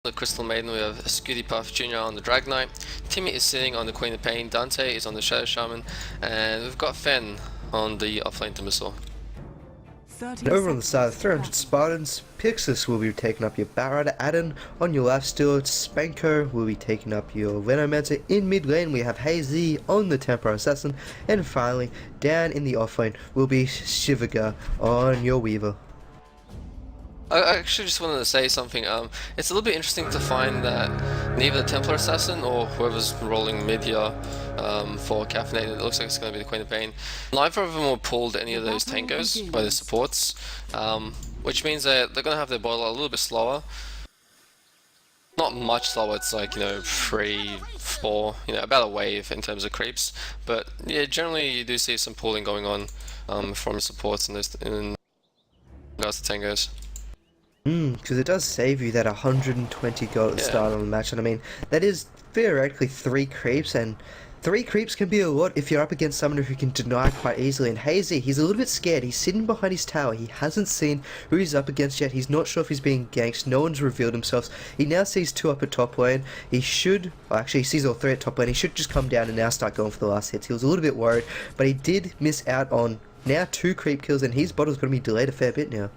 The Crystal Maiden, we have Scooty Puff Jr. on the Drag Knight, Timmy is sitting on the Queen of Pain, Dante is on the Shadow Shaman, and we've got Fen on the offlane Timbersaw. Over on the side of 300 Spartans, Pixis will be taking up your Batrider, Adden on your Lifesteal, Spanko will be taking up your Venomancer. In mid lane we have Hazy on the Temporal Assassin, and finally down in the offlane will be Shivaga on your Weaver. I actually just wanted to say something. It's a little bit interesting to find that neither the Templar Assassin or whoever's rolling mid here for Caffeinated, it looks like it's going to be the Queen of Pain. Neither of them will pulled any of those tangos by the supports, which means that they're going to have their bottle a little bit slower. Not much slower, it's like, 3, 4, about a wave in terms of creeps. But yeah, generally you do see some pulling going on from supports in regards to tangos. Because it does save you that 120 gold at the start of the match, and I mean, that is theoretically 3 creeps, and 3 creeps can be a lot if you're up against someone who can deny quite easily. And Hazy, he's a little bit scared, he's sitting behind his tower, he hasn't seen who he's up against yet, he's not sure if he's being ganked, no one's revealed himself. He now sees 2 up at top lane, he should, well actually he sees all 3 at top lane, he should just come down and now start going for the last hits. He was a little bit worried, but he did miss out on now 2 creep kills, and his bottle's going to be delayed a fair bit now.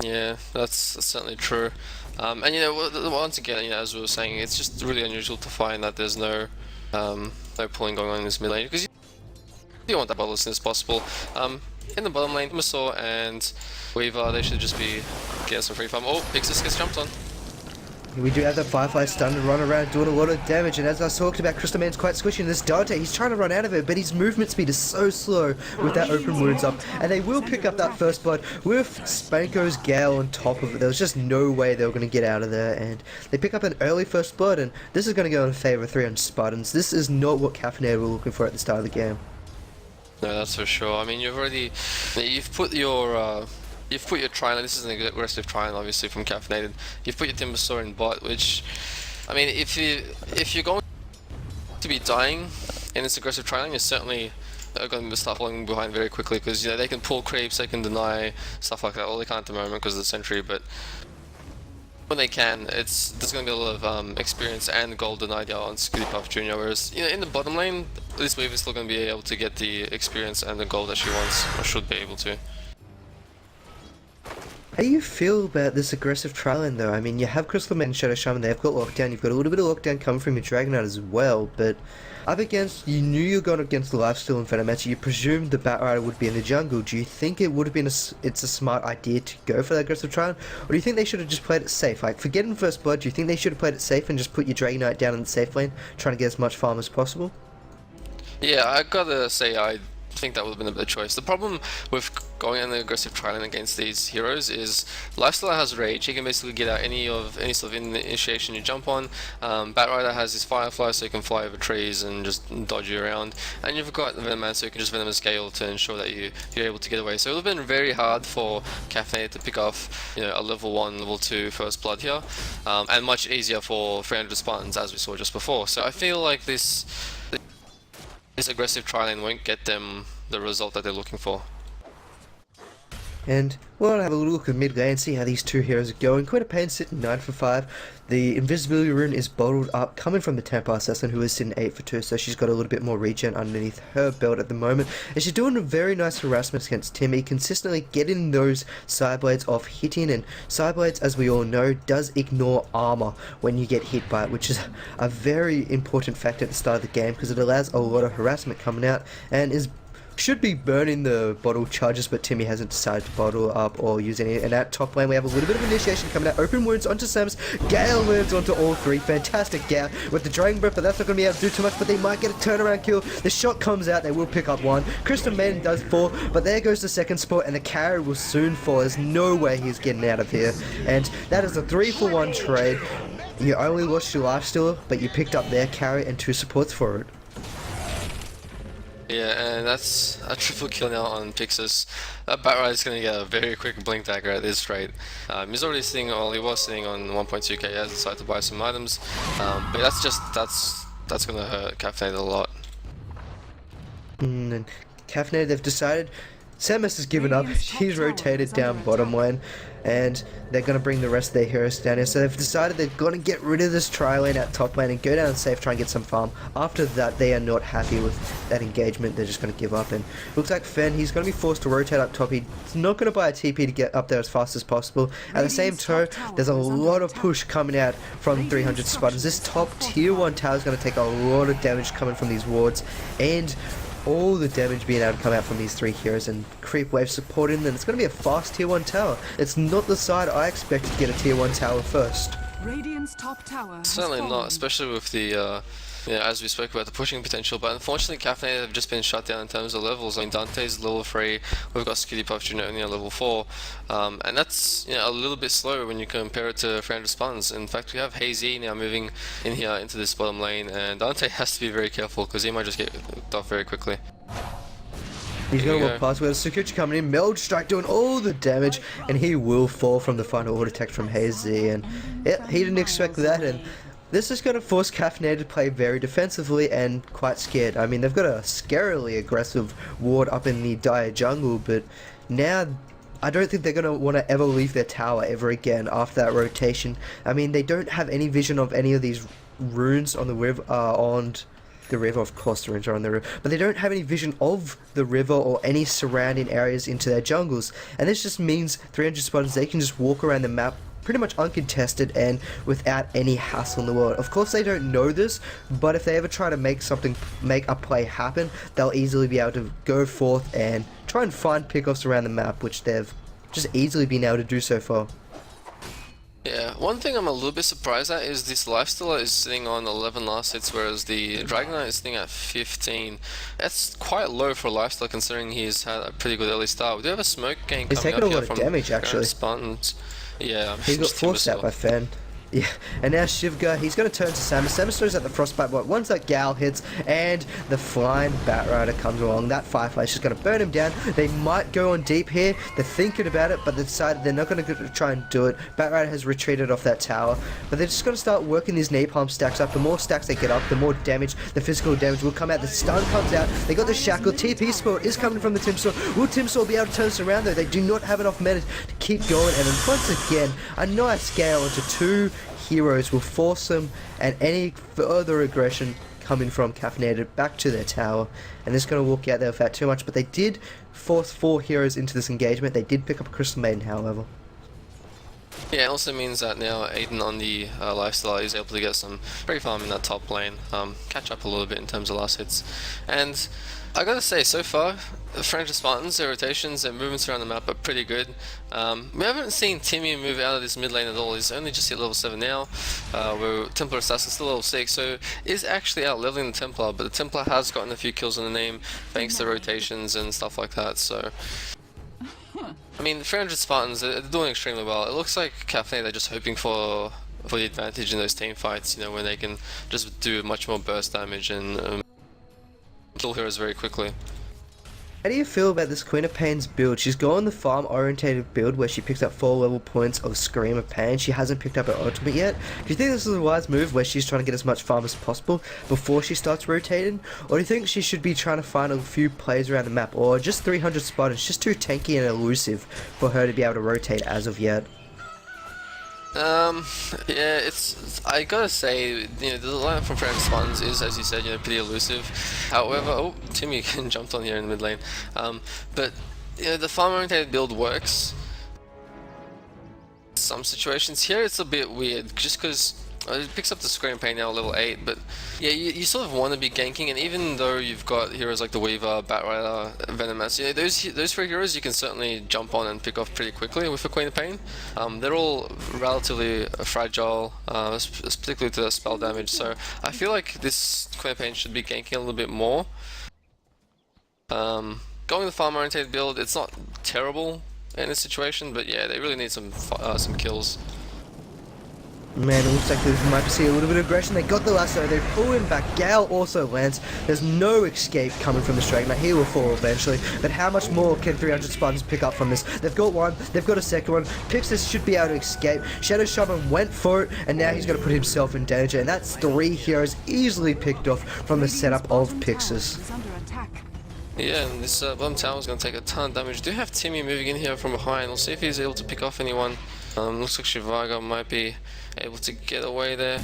Yeah, that's certainly true. And once again, as we were saying, it's just really unusual to find that there's no pulling going on in this mid lane, because you want that bottle as soon as possible. In the bottom lane, Timbersaw and Weaver, they should just be getting some free farm. Oh, Pixis gets jumped on. We do have that Firefly stun to run around doing a lot of damage, and as I talked about, Crystal Man's quite squishy, and this Dante, he's trying to run out of it, but his movement speed is so slow with that open wounds up, and they will pick up that first blood with Spanko's Gale on top of it. There was just no way they were going to get out of there, and they pick up an early first blood, and this is going to go in favor of 300 Spartans. This is not what Caffeinated were looking for at the start of the game. No, that's for sure. I mean, you've put your Triline, this is an aggressive Triline obviously from Caffeinated, you've put your Timbersaw in bot, which, I mean, if you're going to be dying in this aggressive Triline, you're certainly going to start falling behind very quickly, because they can pull creeps, they can deny, stuff like that. Well, they can't at the moment because of the sentry, but when they can, there's going to be a lot of experience and gold denied on Scooty Puff Jr. Whereas in the bottom lane, this wave is still going to be able to get the experience and the gold that she wants, or should be able to. How do you feel about this aggressive Triline though? I mean, you have Crystal Man and Shadow Shaman, they've got lockdown, you've got a little bit of lockdown coming from your Dragon Knight as well, but up against, you knew you were going against the Lifesteal and Venomancer, you presumed the Batrider would be in the jungle. Do you think it would have been it's a smart idea to go for that aggressive Triline, or do you think they should have just played it safe? Like, forgetting first blood, do you think they should have played it safe and just put your Dragon Knight down in the safe lane, trying to get as much farm as possible? Yeah, I gotta say, I think that would have been a better choice. The problem with going on the aggressive Triline against these heroes is Lifesteal has Rage, he can basically get out any sort of initiation you jump on. Batrider has his Firefly, so you can fly over trees and just dodge you around, and you've got the Venomancer, so you can just Venomous Gale to ensure that you're able to get away. So it would have been very hard for Caffeinated to pick off a level 1, level 2 first blood here, and much easier for 300 Spartans, as we saw just before. So I feel like this aggressive Triline won't get them the result that they're looking for. And we'll have a little look at mid lane, see how these 2 heroes are going. Queen of Pain sitting 9 for 5. The invisibility rune is bottled up, coming from the Templar Assassin, who is sitting 8 for 2, so she's got a little bit more regen underneath her belt at the moment. And she's doing a very nice harassment against Timmy, consistently getting those Sideblades off hitting, and Sideblades, as we all know, does ignore armor when you get hit by it, which is a very important factor at the start of the game, because it allows a lot of harassment coming out, and should be burning the bottle charges, but Timmy hasn't decided to bottle up or use any. And at top lane we have a little bit of initiation coming out. Open wounds onto Samus. Gale lands onto all 3. Fantastic Gale with the Dragon Breath, but that's not going to be able to do too much, but they might get a turnaround kill. The shot comes out, they will pick up 1. Crystal Maiden does fall, but there goes the second spot, and the carry will soon fall. There's no way he's getting out of here. And that is a 3-for-1 trade. You only lost your Lifesteal, but you picked up their carry and 2 supports for it. Yeah, and that's a triple kill now on Pixis. That Batrider is going to get a very quick blink dagger at this rate. He's already sitting, well, he was sitting on 1.2k, he has decided to buy some items, but that's going to hurt Caffeinated a lot. And Caffeinated, they've decided Samus has given up. He's rotated down bottom lane, and they're going to bring the rest of their heroes down here. So they've decided they're going to get rid of this tri lane at top lane and go down safe, try and get some farm. After that, they are not happy with that engagement. They're just going to give up. And looks like Fen, he's going to be forced to rotate up top. He's not going to buy a TP to get up there as fast as possible. At the same time, there's a lot of push coming out from 300 Spartans. This top tier 1 tower is going to take a lot of damage coming from these wards, and all the damage being able to come out from these 3 heroes, and creep wave supporting them. It's going to be a fast tier 1 tower. It's not the side I expected to get a tier 1 tower first. Radiant's top tower Certainly not, especially with the, as we spoke about, the pushing potential. But unfortunately, Caffeinated have just been shut down in terms of levels. I mean, Dante's level 3, we've got Skitty Puff Jr. only at level 4, and that's a little bit slow when you compare it to 300 Spartans. In fact, we have Hazy now moving in here into this bottom lane, and Dante has to be very careful because he might just get hooked off very quickly. He's going to walk past with Sakuchi coming in, Meld Strike doing all the damage, and he will fall from the final auto attack from Hazy, and yeah, he didn't expect that, and this is going to force Caffeinated to play very defensively and quite scared. I mean, they've got a scarily aggressive ward up in the dire jungle, but now I don't think they're going to want to ever leave their tower ever again after that rotation. I mean, they don't have any vision of any of these runes on the river, of course the runes are on the river, but they don't have any vision of the river or any surrounding areas into their jungles, and this just means 300 Spartans, they can just walk around the map pretty much uncontested and without any hassle in the world. Of course they don't know this, but if they ever try to make a play happen, they'll easily be able to go forth and try and find pickoffs around the map, which they've just easily been able to do so far. Yeah, one thing I'm a little bit surprised at is this Lifestealer is sitting on 11 last hits, whereas the Dragonite is sitting at 15. That's quite low for a Lifestealer considering he's had a pretty good early start. We do have a smoke gain coming up here. He's taken a lot of damage actually. Spartans. Yeah, he got forced out by Fen. Yeah, and now Shivga, he's going to turn to Samus. Samus throws out the Frostbite, but once that Gal hits and the flying Batrider comes along, that Firefly is just going to burn him down. They might go on deep here. They're thinking about it, but they decided they're not going to try and do it. Batrider has retreated off that tower, but they're just going to start working these napalm stacks up. The more stacks they get up, the more damage, the physical damage will come out. The stun comes out. They got the Shackle. TP spell is coming from the Timsaw. Will Timsaw be able to turn this around though? They do not have enough mana to keep going, and then once again, a nice scale into 2 heroes will force them and any further aggression coming from Caffeinated back to their tower, and this is going to walk out there without too much, but they did force 4 heroes into this engagement. They did pick up a Crystal Maiden, however. Yeah, it also means that now Aiden on the Lifestealer is able to get some free farm in that top lane, catch up a little bit in terms of last hits, and I gotta say, so far, the French Spartans, their rotations, their movements around the map are pretty good. We haven't seen Timmy move out of this mid lane at all. He's only just hit level 7 now, where Templar Assassin's still level 6, so is actually out leveling the Templar, but the Templar has gotten a few kills in the name thanks to rotations and stuff like that, so I mean, 300 Spartans, they're doing extremely well. It looks like Caffeinated are just hoping for the advantage in those team fights, you know, when they can just do much more burst damage and kill heroes very quickly. How do you feel about this Queen of Pain's build? She's going the farm orientated build where she picks up 4 level points of Scream of Pain. She hasn't picked up her ultimate yet. Do you think this is a wise move where she's trying to get as much farm as possible before she starts rotating? Or do you think she should be trying to find a few plays around the map, or just 300 Spartans, just too tanky and elusive for her to be able to rotate as of yet? Yeah, it's I gotta say, you know, the lineup from French Spartans is, as you said, you know, pretty elusive. However, oh, Timmy jumped on here in the mid lane. But you know, the farm oriented build works. Some situations here it's a bit weird, just because it picks up the Scream Pain now level 8, but yeah, you sort of want to be ganking, and even though you've got heroes like the Weaver, Batrider, Venomass, you know, those 3 heroes you can certainly jump on and pick off pretty quickly with the Queen of Pain. They're all relatively fragile, particularly to the spell damage, so I feel like this Queen of Pain should be ganking a little bit more. Going the farm oriented build, it's not terrible in this situation, but yeah, they really need some kills. Man, it looks like they might see a little bit of aggression. They got the lasso, they pull him back. Gale also lands. There's no escape coming from the Dragonite. He will fall eventually. But how much more can 300 Spartans pick up from this? They've got one, they've got a second one. Pixis should be able to escape. Shadow Shaman went for it, and now he's going to put himself in danger. And that's 3 heroes easily picked off from the setup of Pixis. Yeah, and this bottom tower is going to take a ton of damage. Do have Timmy moving in here from behind. We'll see if he's able to pick off anyone. Looks like Shivaga might be able to get away there.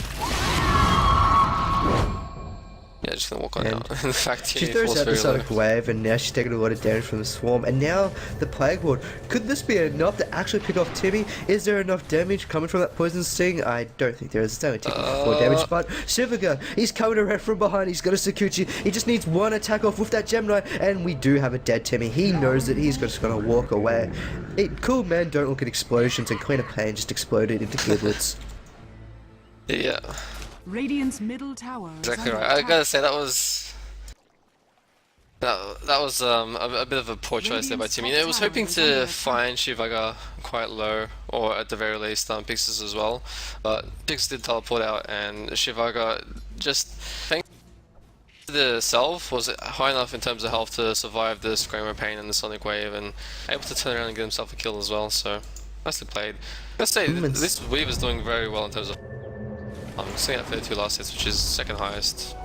Yeah, just gonna walk on And out. In fact, She Timmy throws falls out the very low. Sonic Wave, and now she's taking a lot of damage from the Swarm. And now the Plague Ward. Could this be enough to actually pick off Timmy? Is there enough damage coming from that Poison Sting? I don't think there is. It's only taking 4 damage. But Shivaga, he's coming around from behind. He's got a Sakuchi. He just needs one attack off with that Gemini, and we do have a dead Timmy. He knows that he's just gonna walk away. Cool men don't look at explosions, and Queen of Pain just exploded into giblets. Yeah, Radiant's middle tower is exactly under right. I attack. gotta say that was a bit of a poor choice there by Timmy. You know, I was hoping to find Shivaga quite low, or at the very least Pixis as well, but Pixis did teleport out, and Shivaga just thanks to the self was high enough in terms of health to survive the Screamer Pain and the Sonic Wave, and able to turn around and get himself a kill as well. So nicely played. Let's say this Weave is doing very well in terms of sitting at 32 last hits, which is second highest.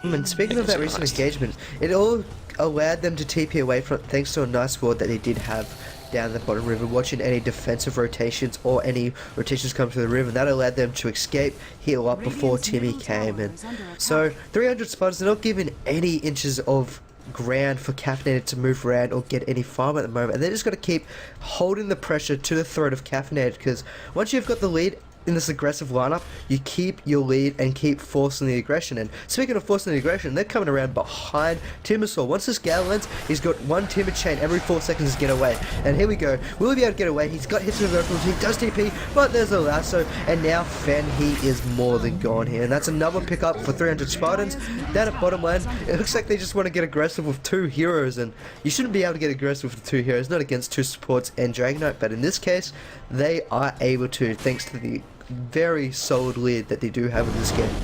And speaking of that recent engagement, it all allowed them to TP away from it thanks to a nice ward that they did have down the bottom river, watching any defensive rotations or any rotations come to the river. That allowed them to escape, heal up before Timmy came. And so 300 Spartans are not given any inches of ground for Caffeinated to move around or get any farm at the moment, and they're just got to keep holding the pressure to the throat of Caffeinated, because once you've got the lead in this aggressive lineup, you keep your lead and keep forcing the aggression. And speaking of forcing the aggression, they're coming around behind Timbersaw. Once this Gale lands, he's got one Timber chain every 4 seconds to get away. And here we go. Will he be able to get away? He's got hits with verticals, he does TP, but there's a lasso, and now Fen, he is more than gone here. And that's another pickup for 300 Spartans. Down at bottom lane, it looks like they just want to get aggressive with 2 heroes, and you shouldn't be able to get aggressive with 2 heroes, not against 2 supports and Dragonite, but in this case, they are able to, thanks to the very solid lead that they do have in this game.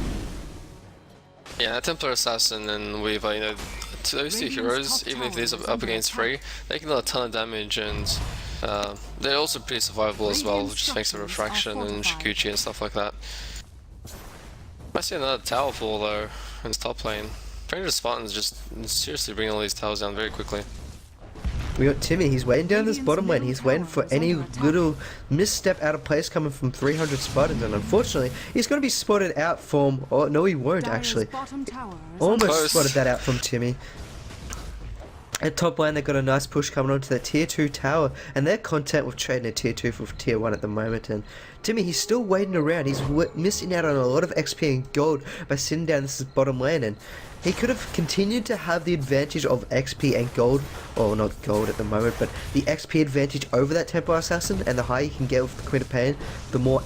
Yeah, Templar Assassin and Weaver, to those two heroes, even if these are up against 3, they can do a ton of damage, and they're also pretty survivable as well, just thanks to Refraction and Shikuchi and stuff like that. I see another tower fall though in this top lane. 300 Spartans just seriously bring all these towers down very quickly. We got Timmy, he's waiting down this bottom lane, he's waiting for any little misstep out of place coming from 300 Spartans, and unfortunately, he's going to be spotted out from, oh no he won't actually, almost spotted that out from Timmy. At top lane, they've got a nice push coming onto the tier 2 tower, and they're content with trading a tier 2 for tier 1 at the moment. And Timmy, he's still waiting around, he's missing out on a lot of XP and gold by sitting down this bottom lane, and he could have continued to have the advantage of XP and gold, or not gold at the moment, but the XP advantage over that Templar Assassin, and the higher you can get with the Queen of Pain, the more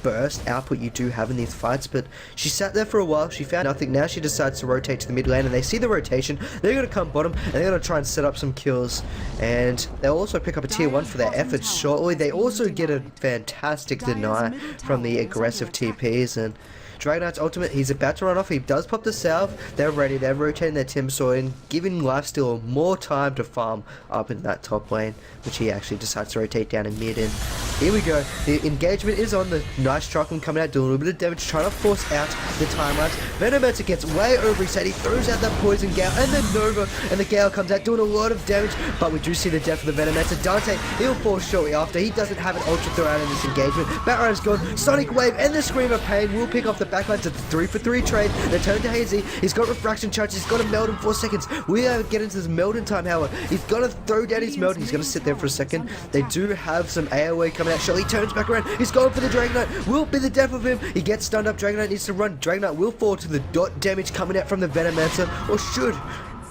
burst output you do have in these fights. But she sat there for a while, she found nothing, now she decides to rotate to the mid lane, and they see the rotation, they're going to come bottom, and they're going to try and set up some kills, and they'll also pick up a tier 1 for their efforts shortly. They also get a fantastic deny from the aggressive TPs, and Dragonite's ultimate, he's about to run off, he does pop the salve, they're ready, they're rotating their Timbersaw and giving Lifesteal more time to farm up in that top lane, which he actually decides to rotate down in mid. And here we go, the engagement is on, the nice Truckman coming out, doing a little bit of damage, trying to force out the time lapse. Venomancer gets way over his head, he throws out that Poison Gale, and then Nova, and the Gale comes out doing a lot of damage, but we do see the death of the Venomancer. Dante, he'll fall shortly after, he doesn't have an Ultra throw out in this engagement. Batrunner's gone, Sonic Wave and the Scream of Pain will pick off the backline to the 3-for-3 trade. They turn to Hazy. He's got Refraction Charge. He's got a meld in 4 seconds. We are getting to this Melton time, however. He's got to throw down his meld. He's going to sit there for a second. They do have some AoE coming out. Shelly turns back around. He's going for the Dragonite. Will be the death of him. He gets stunned up. Dragonite needs to run. Dragonite will fall to the dot damage coming out from the Venomancer, or should.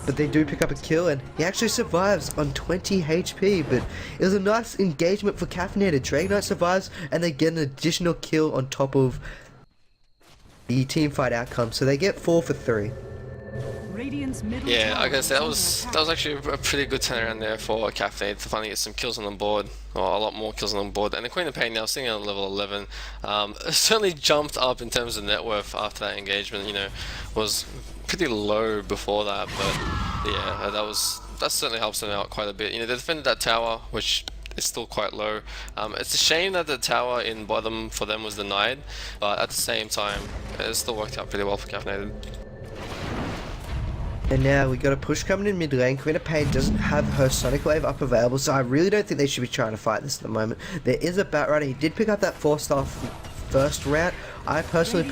But they do pick up a kill, and he actually survives on 20 HP. But it was a nice engagement for Caffeinated. Dragonite survives, and they get an additional kill on top of the team fight outcome, so they get 4 for 3. Yeah, I guess that was actually a pretty good turnaround there for Caffeinated to finally get some kills on the board, or a lot more kills on the board. And the Queen of Pain now sitting at level 11, certainly jumped up in terms of net worth after that engagement. Was pretty low before that, but yeah, that certainly helps them out quite a bit. They defended that tower, which is still quite low. It's a shame that the tower in bottom for them was denied, but at the same time, it still worked out pretty well for Caffeinated. And now we got a push coming in mid lane. Queen of Pain doesn't have her Sonic Wave up available, so I really don't think they should be trying to fight this at the moment. There is a Batrider. He did pick up that 4-star first round. I personally